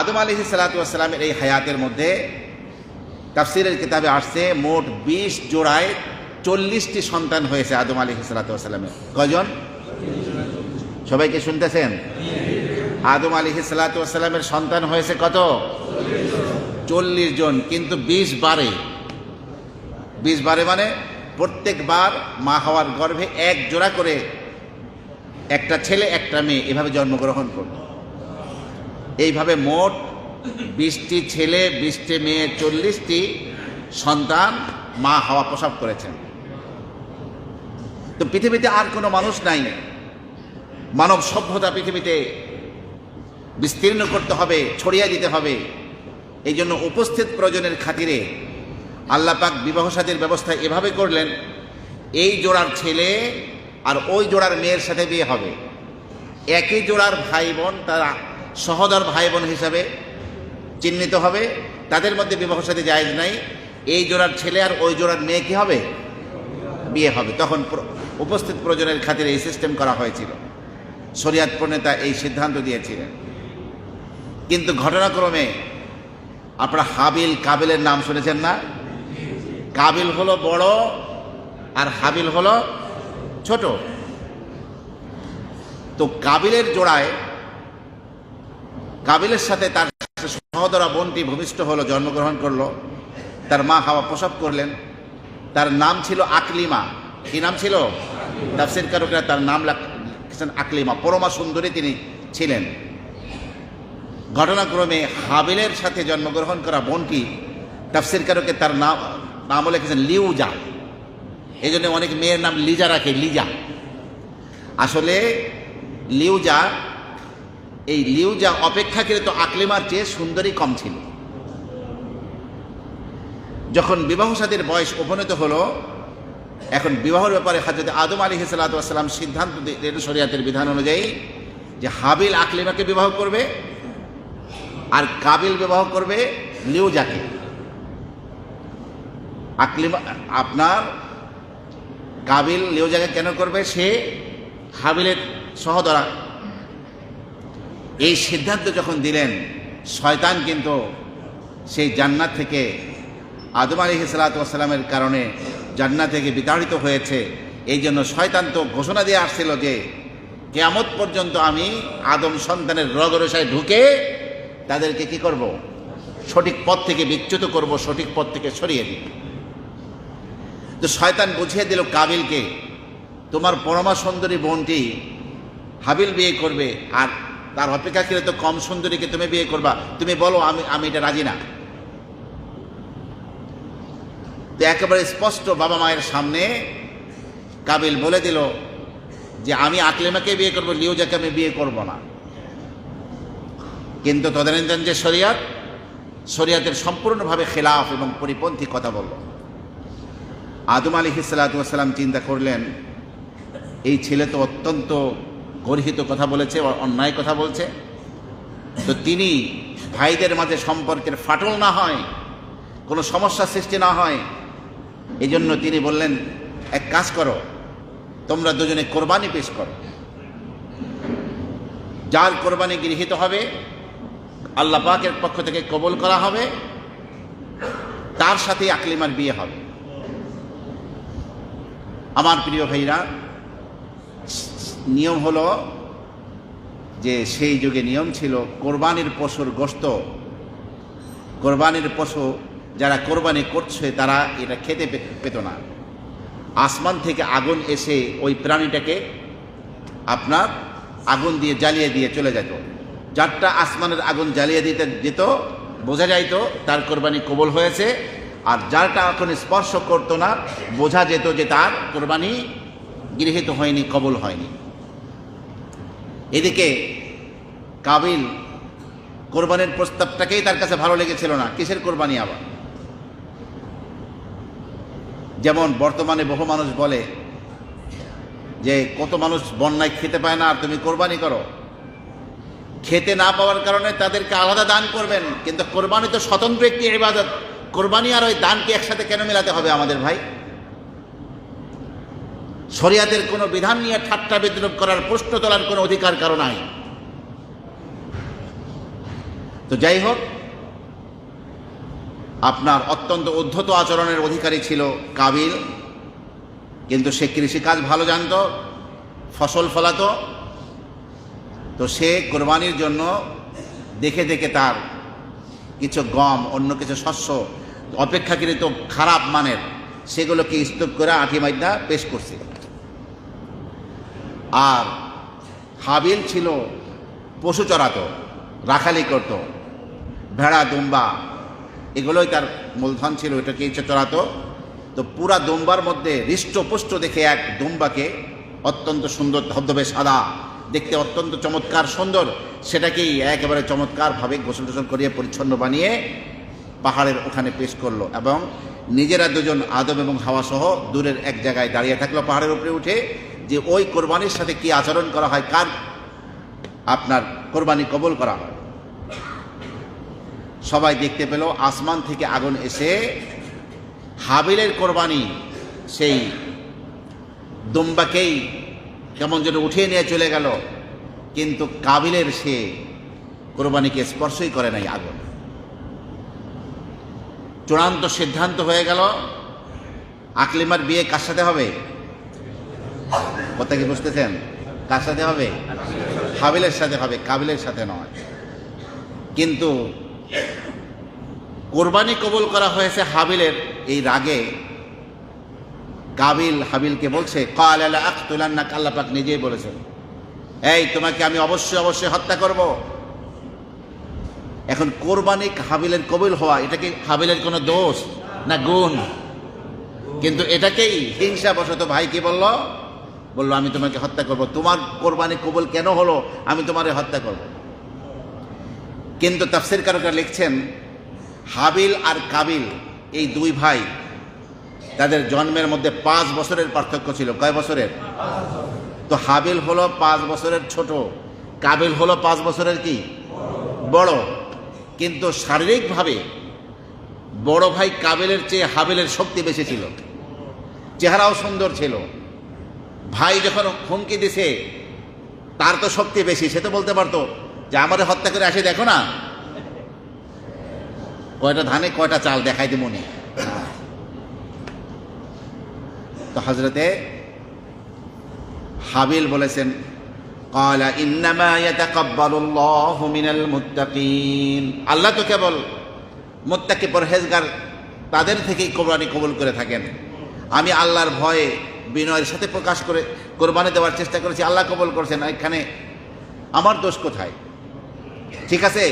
আদম আলাইহিসসালামের এই হায়াতের মধ্যে তাফসীরের কিতাবে আসছে মোট ২০ জোড়ায় ৪০টি সন্তান হয়েছে আদম আলাইহিসসালামের। কয়জন? সবাইকে শুনতেছেন? আদম আলাইহিসসালামের সন্তান হয়েছে কত? ৪০ জন, কিন্তু ২০ বারে মানে প্রত্যেকবার মা হওয়ার গর্ভে এক জোড়া করে একটা ছেলে একটা মেয়ে এভাবে জন্মগ্রহণ করল। এইভাবে মোট ২০টি ছেলে ২০টি মেয়ে ৪০টি সন্তান মা হাওয়া প্রসব করেছেন। তো পৃথিবীতে আর কোনো মানুষ নাই। মানব সভ্যতা পৃথিবীতে বিস্তীর্ণ করতে হবে, ছড়িয়ে দিতে হবে। এই জন্য উপস্থিত প্রয়োজনের খাতিরে আল্লাহ পাক বিবাহ শাদীর ব্যবস্থা এভাবে করলেন, এই জোড়ার ছেলে আর ওই জোড়ার মেয়ের সাথে বিয়ে হবে। একই জোড়ার ভাই বোন তারা সহোদর ভাই বোন হিসাবে চিহ্নিত হবে, তাদের মধ্যে বিবাহ শাদী জায়েজ নাই। এই জোড়ার ছেলে আর ওই জোড়ার মেয়ে কি হবে? বিয়ে হবে। তখন উপস্থিত প্রয়োজনের খাতিরে এই সিস্টেম করা হয়েছিল। শরিয়াত প্রণেতা এই সিদ্ধান্ত দিয়েছিলেন। কিন্তু ঘটনাক্রমে আপনারা হাবিল কাবিলের নাম শুনেছেন না? কাবিল হলো বড় আর হাবিল হলো ছোট। তো কাবিলের জোড়ায় কাবিলের সাথে তার সহোদরা বোনটি ভূমিষ্ঠ হলো, জন্মগ্রহণ করলো। তার মা হাওয়া প্রসব করলেন। তার নাম ছিল আকলিমা। কি নাম ছিল? তাফসীরকারকরা তার নাম লিখেছেন আকলিমা। পরমা সুন্দরী তিনি ছিলেন। ঘটনাক্রমে হাবিলের সাথে জন্মগ্রহণ করা বোনটি তাফসীরকারকে তার নামও লিখেছেন লিউজা। এই জন্য অনেক মেয়ের নাম লিজা রাখে, লিজা। আসলে লিউজা, এই লিউজা অপেক্ষাকৃত আকলিমার চেয়ে সুন্দরী কম ছিল। যখন বিবাহ শাদীর বয়স উপনীত হলো, এখন বিবাহের ব্যাপারে হযরত আদম আলাইহিসসালাম সিদ্ধান্ত দিলেন শরিয়াতের বিধান অনুযায়ী যে হাবিল আকলিমাকে বিবাহ করবে আর কাবিল বিবাহ করবে লিউজাকে। আকলিমা আপনার কাবিল লিউজাকে কেন করবে? সে হাবিলের সহোদরা। এই সিদ্ধান্ত যখন দিলেন, শয়তান কিন্তু সেই জান্নাত থেকে আদম আলাইহিসসালামের কারণে জান্নাত থেকে বিতাড়িত হয়েছে। এই জন্য শয়তান তো ঘোষণা দিয়ে আসছিল যে কিয়ামত পর্যন্ত আমি আদম সন্তানের রগরেশায় ঢুকে তাদেরকে কি করব? সঠিক পথ থেকে বিচ্যুত করব, সঠিক পথ থেকে সরিয়ে দিব। তো শয়তান বুঝিয়ে দিল কাবিলকে, তোমার পরমা সুন্দরী বোনটি হাবিল বিয়ে করবে আর তার অপেক্ষাকৃত কম সুন্দরীকে তুমি বিয়ে করবা। তুমি বলো আমি এটা রাজি না। তো একেবারে স্পষ্ট বাবা মায়ের সামনে কাবিল বলে দিল যে আমি আকলিমাকে বিয়ে করব, লিউজাকে আমি বিয়ে করব না। কিন্তু তদানীন্তন যে শরিয়াতের সম্পূর্ণভাবে খেলাফ এবং পরিপন্থী কথা বলল। আদম আলাইহিসসালাম চিন্তা করলেন, এই ছেলে তো অত্যন্ত গর্হিত কথা বলেছে, অন্যায় কথা বলছে। তো তিনি ভাইদের মাঝে সম্পর্কের ফাটল না হয়, কোনো সমস্যা সৃষ্টি না হয়, এই জন্য তিনি বললেন, এক কাজ করো, তোমরা দুজনে কোরবানি পেশ করো। যার কোরবানি গৃহীত হবে, আল্লাহ পাকের পক্ষ থেকে কবুল করা হবে, তার সাথে আকলিমার বিয়ে হবে। আমার প্রিয় ভাইরা, নিয়ম হলো যে সেই যুগে নিয়ম ছিল কোরবানির পশুর গোশত, কোরবানির পশু যারা কোরবানি করছে তারা এটা খেতে পেত না। আসমান থেকে আগুন এসে ওই প্রাণীটাকে আপনার আগুন দিয়ে জ্বালিয়ে দিয়ে চলে যেত। যারটা আসমানের আগুন জ্বালিয়ে দিতে যেত, বোঝা যাইত তার কোরবানি কবুল হয়েছে। আর যারটা এখন স্পর্শ করতো না, বোঝা যেত যে তার কোরবানি গৃহীত হয়নি, কবুল হয়নি। এদিকে কাবিল কোরবানির প্রস্তাবটাকেই তার কাছে ভালো লেগেছিল না। কিসের কোরবানি আবার? যেমন বর্তমানে বহু মানুষ বলে যে কত মানুষ বন্যায় খেতে পায় না, আর তুমি কোরবানি করো। খেতে না পাওয়ার কারণে তাদেরকে আলাদা দান করবেন, কিন্তু কোরবানি তো স্বতন্ত্র একটি ইবাদত। কোরবানি আর ওই দানকে একসাথে কেন মেলাতে হবে আমাদের ভাই? শরিয়াতের কোনো বিধান নিয়ে ঠাট্টা বিদ্রুপ করার, প্রশ্ন তোলার কোনো অধিকার কারো নাই। তো যাই হোক, আপনার অত্যন্ত উদ্ধত আচরণের অধিকারী ছিল কাবিল, কিন্তু সে কৃষিকাজ ভালো জানত, ফসল ফলাতো। তো সে কোরবানির জন্য দেখে দেখে তার কিছু গম, অন্য কিছু শস্য অপেক্ষাকৃত খারাপ মানের, সেগুলোকে স্তূপ করে আঁটি মাইদা পেশ করছে। আর হাবিল ছিল পশু চড়াতো, রাখালি করত, ভেড়া দুম্বা এগুলোই তার মূলধন ছিল, এটাকে চড়াতো। তো পুরা দুম্বার মধ্যে হৃষ্টপুষ্ট দেখে এক দুম্বাকে, অত্যন্ত সুন্দর ধবধবে সাদা, দেখতে অত্যন্ত চমৎকার সুন্দর, সেটাকেই একেবারে চমৎকারভাবে গোসল টোসল করিয়ে পরিচ্ছন্ন বানিয়ে পাহাড়ের ওখানে পেশ করলো, এবং নিজেরা দুজন আদম এবং হাওয়া সহ দূরের এক জায়গায় দাঁড়িয়ে থাকলো পাহাড়ের উপরে উঠে, যে ওই কোরবানির সাথে কি আচরণ করা হয়, কার আপনার কোরবানি কবুল করা হয়। সবাই দেখতে পেল আসমান থেকে আগুন এসে হাবিলের কোরবানি সেই দুম্বাকেই কেমন যেন উঠিয়ে নিয়ে চলে গেল, কিন্তু কাবিলের সে কোরবানিকে স্পর্শই করে নাই আগুন। চূড়ান্ত সিদ্ধান্ত হয়ে গেল, আকলিমার বিয়ে কার সাথে হবে? কথা কি বুঝতেছেন? কার সাথে হবে? হাবিলের সাথে হবে, কাবিলের সাথে নয়। কিন্তু কোরবানি কবুল করা হয়েছে হাবিলের এই রাগে, কাবিল হাবিলকে বলছে ক্বালা লা আকতুলান্নাকা, আল্লাহ পাক নিজেই বলেছেন, এই তোমাকে আমি অবশ্যই অবশ্যই হত্যা করব। এখন কোরবানি হাবিলের কবুল হওয়া, এটা কি হাবিলের কোনো দোষ না গুণ? কিন্তু এটাকেই হিংসাবশত ভাই কি বলল আমি তোমাকে হত্যা করব। তোমার কোরবানি কবুল কেন হলো? আমি তোমারে হত্যা করব। কিন্তু তাফসীরকাররা লিখছেন, হাবিল আর কাবিল এই দুই ভাই, তাদের জন্মের মধ্যে 5 বছরের পার্থক্য ছিল। কয় বছরের? তো হাবিল হলো 5 বছরের ছোট, কাবিল হলো 5 বছরের কি বড়। কিন্তু শারীরিকভাবে বড় ভাই কাবিলের চেয়ে হাবিলের শক্তি বেশি ছিল, চেহারাও সুন্দর ছিল। ভাই যখন হুমকি দিছে, তার তো শক্তি বেশি, সে তো বলতে পারতো যে আমাদের হত্যা করে আসে, দেখো না কয়টা ধানে কয়টা চাল দেখাই দিব মনে। তো হযরতে হাবিল বলেছেন, ক্বালা ইন্নামা ইয়াতাকাব্বালুল্লাহু মিনাল মুত্তাকিন, আল্লাহ তো কেবল মুত্তাকি পরহেজগার তাদের থেকেই কোরবানি কবুল করে থাকেন। আমি আল্লাহর ভয়ে বিনয়ের সাথে প্রকাশ করে কোরবানি দেওয়ার চেষ্টা করেছি, আল্লাহ কবুল করছেন, এখানে আমার দোষ কোথায়? ঠিক আছে,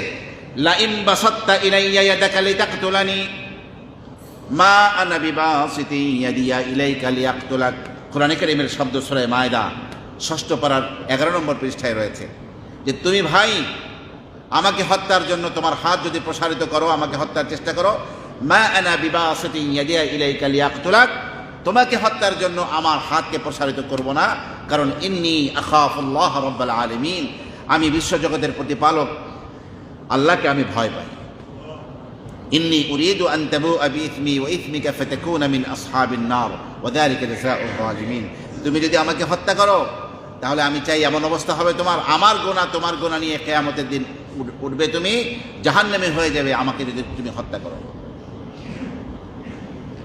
লা ইন বাসাত্তা ইলাইয়া ইয়াদাকা লিতাকতুলানি মা আনা বিবাসিতি ইয়াদিয়া ইলাইকা লিয়াকতুলাক। কোরআনে কারীমের শব্দ সূরা মায়দা 6ষ্ঠ পারার 11 নম্বর পৃষ্ঠায় রয়েছে যে তুমি ভাই আমাকে হত্যার জন্য তোমার হাত যদি প্রসারিত করো, আমাকে হত্যার চেষ্টা করো, মা আনা বিবাসিতি ইয়াদিয়া ইলাইকা লিয়াকতুলাক, তোমাকে হত্যার জন্য আমার হাতকে প্রসারিত করব না, কারণ ইন্নী আখাফুল্লাহ রাব্বাল আলামিন, আমি বিশ্বজগতের প্রতিপালক আল্লাহকে আমি ভয় পাই। ইন্নী উরিদু আন তাবুআ বিইসমি ওয়া ইসমিকা ফাতাকুনা মিন আসহাবিন নার ওয়া যালিকা জাযাউল যালিমিন। তুমি যদি আমাকে হত্যা করো, তাহলে আমি চাই এমন অবস্থা হবে তোমার, আমার গুনাহ তোমার গুনাহ নিয়ে কিয়ামতের দিন উঠবে, তুমি জাহান্নামে হয়ে যাবে আমাকে যদি তুমি হত্যা করো।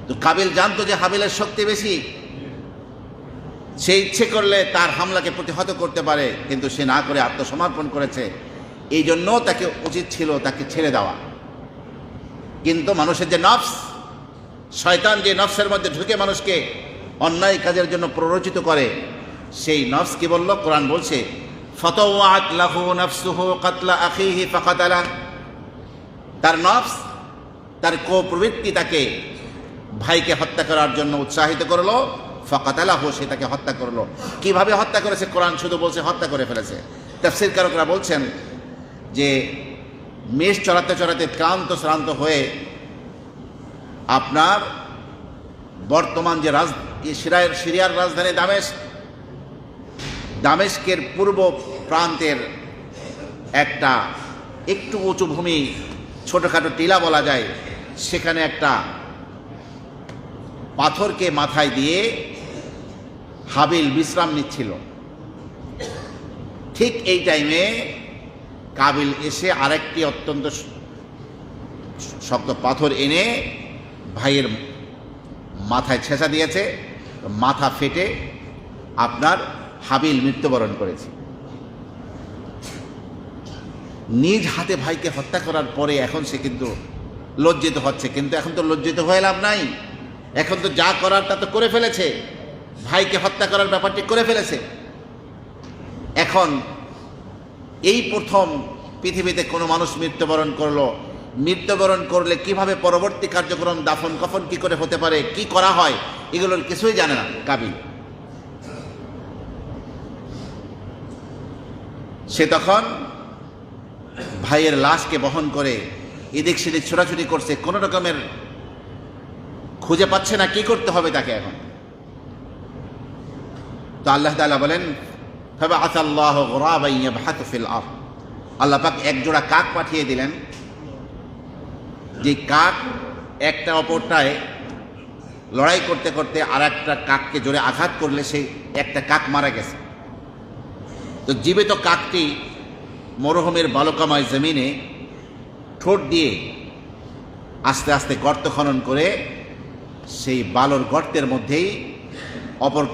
তো কাবিল জানতো যে হাবিলের শক্তি বেশি, সে ইচ্ছে করলে তার হামলাকে প্রতিহত করতে পারে, কিন্তু সে না করে আত্মসমর্পণ করেছে। এই জন্য তাকে উচিত ছিল তাকে ছেড়ে দেওয়া। কিন্তু মানুষের যে নফস, শয়তান যে নফসের মধ্যে ঢুকে মানুষকে অন্যায় কাজের জন্য প্ররোচিত করে, সেই নফস কি বলল? কোরআন বলছে, ফাতাওয়াত লাহু নাফসুহু কাতলা আখিহি ফাকাতালা। তার নফস, তার প্রবৃত্তি তাকে ভাইকে হত্যা করার জন্য উৎসাহিত করলো, ফাকাতালাহু, সে তাকে হত্যা করলো। কিভাবে হত্যা করেছে? কোরআন শুধু বলছে হত্যা করে ফেলেছে। তাফসীরকারকরা বলছেন যে মেষ চড়াতে চড়াতে ক্লান্ত শ্রান্ত হয়ে আপনার বর্তমান যে সিরিয়ার রাজধানী দামেস্কের পূর্ব প্রান্তের একটা একটু উঁচু ভূমি, ছোটখাটো টিলা বলা যায়, সেখানে একটা পাথরকে মাথায় দিয়ে হাবিল বিশ্রাম নিচ্ছিল। ঠিক এই টাইমে কাবিল এসে আরেকটি অত্যন্ত শক্ত পাথর এনে ভাইয়ের মাথায় ছেঁচা দিয়েছে, মাথা ফেটে আপনার হাবিল মৃত্যুবরণ করেছে। নিজ হাতে ভাইকে হত্যা করার পরে এখন সে কিন্তু লজ্জিত হচ্ছে, কিন্তু এখন তো লজ্জিত হয়ে লাভ নাই, এখন তো যা করার তা তো করে ফেলেছে, ভাইকে হত্যা করার ব্যাপারটি করে ফেলেছে। এখন এই প্রথম পৃথিবীতে কোনো মানুষ মৃত্যুবরণ করলো, মৃত্যুবরণ করলে কিভাবে পরবর্তী কার্যক্রম, দাফন কফন কি করে হতে পারে, কি করা হয়, এগুলোর কিছুই জানে না কাবিল। সে তখন ভাইয়ের লাশকে বহন করে এদিক সেদিক ছোটাছুটি করছে, কোনো রকমের খুঁজে পাচ্ছে না কি করতে হবে তাকে এখন। তো আল্লাহ তাআলা বলেন, ফাবাআথ আল্লাহু গুরাবান ইয়াবহাতু ফিল আরদ, আল্লাহ পাক এক জোড়া কাক পাঠিয়ে দিলেন, যে কাক একটা অপরটায় লড়াই করতে করতে আর একটা কাককে জোরে আঘাত করলে সেই একটা কাক মারা গেছে। তো জীবিত কাকটি মরুভূমির বালুকাময় জমিনে ঠোঁট দিয়ে আস্তে আস্তে গর্ত খনন করে সেই বালুর গর্তের মধ্যেই অপর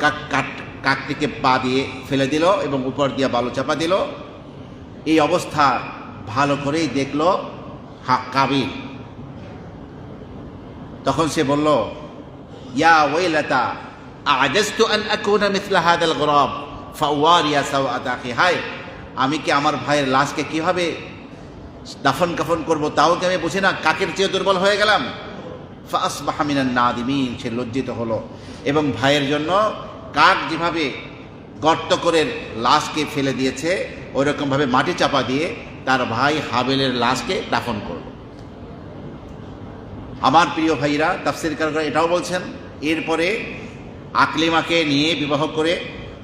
কাকটিকে পা দিয়ে ফেলে দিল এবং উপর দিয়ে বালু চাপা দিল। এই অবস্থা ভালো করেই দেখল কাবিল। তখন সে বলল, ইয়া ওয়াইলাতা আ'জাজতু আন আকুনা মিথলা হাদাল গুরাব ফাওয়ারিয়া সাওআতা আখি, হায় আমি কি আমার ভাইয়ের লাশকে কিভাবে দাফন কাফন করব তাও কি আমি বুঝি না, কাকের চেয়ে দুর্বল হয়ে গেলাম। ফাসবাহা মিনান নাদিমিন, সে লজ্জিত হলো এবং ভাইয়ের জন্য কাক যেভাবে গর্ত করে লাশকে ফেলে দিয়েছে ওই রকমভাবে মাটি চাপা দিয়ে তার ভাই হাবিলের লাশকে দাফন করল। আমার প্রিয় ভাইরা, তাফসীরকাররা এটাও বলছেন, এরপরে আকলিমাকে নিয়ে বিবাহ করে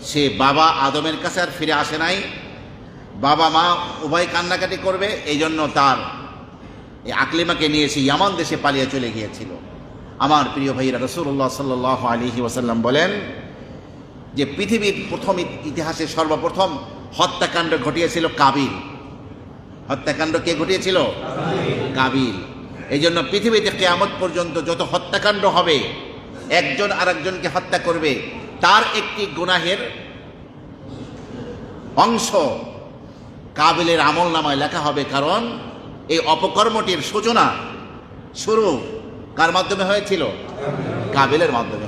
সে বাবা আদমের কাছে আর ফিরে আসে নাই। বাবা মা উভয় কান্নাকাটি করবে, এই জন্য তার এই আকলিমাকে নিয়ে সে ইয়ামান দেশে পালিয়ে চলে গিয়েছিল। আমার প্রিয় ভাইরা, রাসূলুল্লাহ সাল্লাল্লাহু আলাইহি ওয়াসাল্লাম বলেন যে পৃথিবীর প্রথম ইতিহাসে সর্বপ্রথম হত্যাকাণ্ড ঘটিয়েছিল কাবিল। হত্যাকাণ্ড কে ঘটিয়েছিল? কাবিল। এই জন্য পৃথিবীতে কিয়ামত পর্যন্ত যত হত্যাকাণ্ড হবে, একজন আরেকজনকে হত্যা করবে, তার একটি গুনাহের অংশ কাবিলের আমল নামায় লেখা হবে। কারণ এই অপকর্মটির সূচনা শুরু কার মাধ্যমে হয়েছিল? কাবিলের মাধ্যমে।